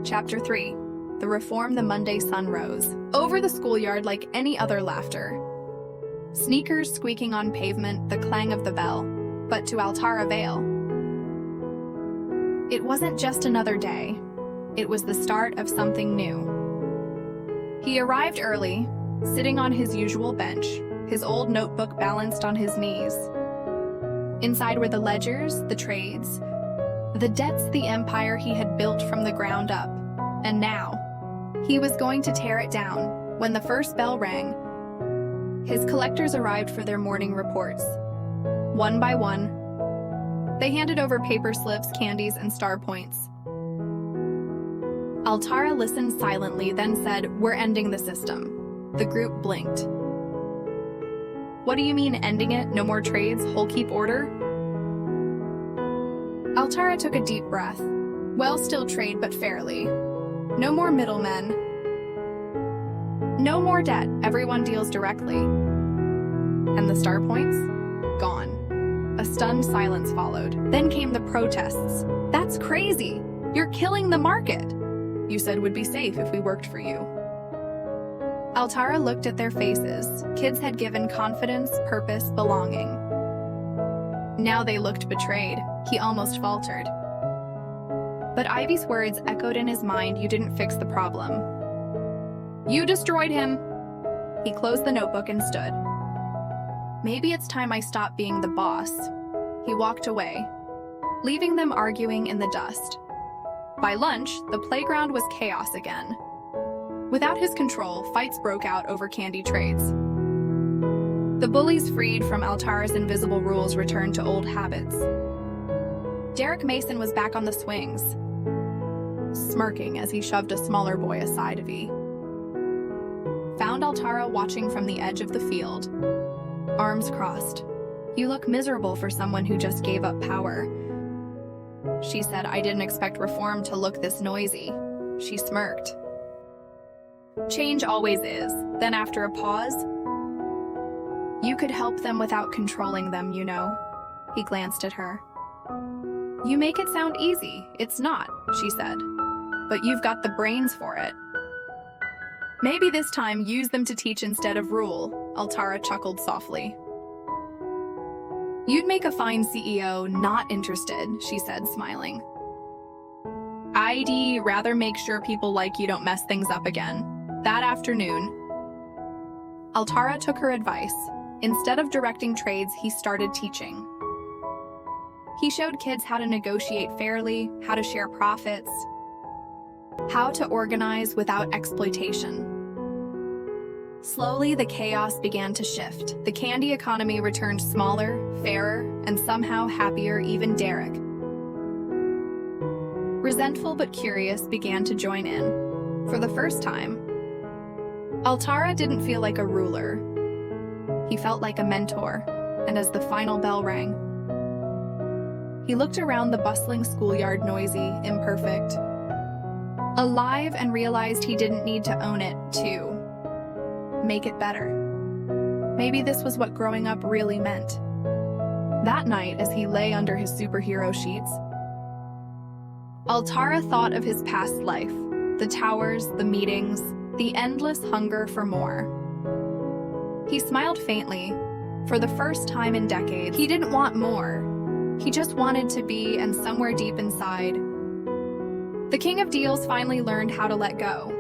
Chapter 3. The Reform the Monday Sun Rose. Over the schoolyard like any other laughter. Sneakers squeaking on pavement, the clang of the bell. But to Altara Vale, it wasn't just another day. It was the start of something new. He arrived early, sitting on his usual bench, his old notebook balanced on his knees. Inside were the ledgers, the trades, the debts the empire he had built from the ground up. And now, he was going to tear it down. When the first bell rang, his collectors arrived for their morning reports. One by one, they handed over paper slips, candies, and star points. Altara listened silently, then said, "We're ending the system." The group blinked. "What do you mean, ending it? No more trades? Whole keep order?" Altara took a deep breath. "Well, still trade, but fairly. No more middlemen. No more debt. Everyone deals directly." And the star points? Gone. A stunned silence followed. Then came the protests. "That's crazy! You're killing the market! You said would be safe if we worked for you." Altara looked at their faces. Kids had given confidence, purpose, belonging. Now they looked betrayed. He almost faltered. But Ivy's words echoed in his mind. "You didn't fix the problem. You destroyed him." He closed the notebook and stood. "Maybe it's time I stopped being the boss." He walked away, leaving them arguing in the dust. By lunch, the playground was chaos again. Without his control, fights broke out over candy trades. The bullies freed from Altara's invisible rules returned to old habits. Derek Mason was back on the swings, smirking as he shoved a smaller boy aside of E. Found Altara watching from the edge of the field, arms crossed. "You look miserable for someone who just gave up power." She said, "I didn't expect reform to look this noisy." She smirked. "Change always is." Then after a pause, "You could help them without controlling them, you know." He glanced at her. "You make it sound easy. It's not," she said. "But you've got the brains for it. Maybe this time use them to teach instead of rule." Altara chuckled softly. "You'd make a fine CEO. Not interested," she said, smiling. "I'd rather make sure people like you don't mess things up again." That afternoon, Altara took her advice. Instead of directing trades, he started teaching. He showed kids how to negotiate fairly, how to share profits, how to organize without exploitation. Slowly, the chaos began to shift. The candy economy returned smaller, fairer, and somehow happier. Even Derek, resentful but curious, began to join in. For the first time, Altara didn't feel like a ruler. He felt like a mentor, and as the final bell rang, he looked around the bustling schoolyard, noisy, imperfect, alive, and realized he didn't need to own it to make it better. Maybe this was what growing up really meant. That night, as he lay under his superhero sheets, Altara thought of his past life, the towers, the meetings, the endless hunger for more. He smiled faintly. For the first time in decades, he didn't want more. He just wanted to be, and somewhere deep inside, the king of deals finally learned how to let go.